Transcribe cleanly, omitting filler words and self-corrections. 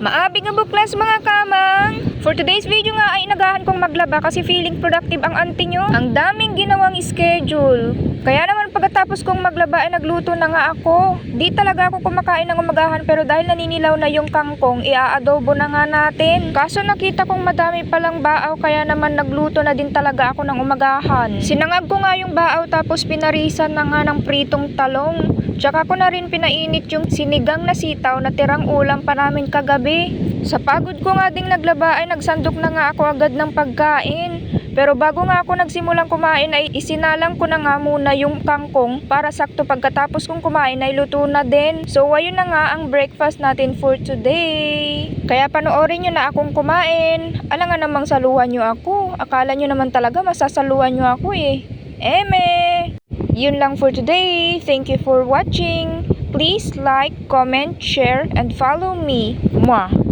Maabing nga buklas mga kamang! For today's video nga ay inagahan kong maglaba kasi feeling productive ang auntie nyo. Ang daming ginawang schedule. Kaya naman pagkatapos kong maglaba ay nagluto na nga ako. Di talaga ako kumakain ng umagahan pero dahil naninilaw na yung kangkong, ia-adobo na nga natin. Kaso nakita kong madami palang baaw kaya naman nagluto na din talaga ako ng umagahan. Sinangag ko nga yung baaw tapos pinarisan na nga ng pritong talong. Tsaka ko na rin pinainit yung sinigang na sitaw na tirang ulam pa namin kagabi. Sa pagod ko nga ding naglaba ay nagsandok na nga ako agad ng pagkain. Pero bago nga ako nagsimulang kumain ay isinalang ko na nga muna yung kangkong para sakto pagkatapos kong kumain ay luto na din. So ayun na nga ang breakfast natin for today. Kaya panoorin nyo na akong kumain. Alangan namang saluhan nyo ako. Akala nyo naman talaga masasaluhan nyo ako eh. Eme! Yun lang for today. Thank you for watching. Please like, comment, share, and follow me. Mwah!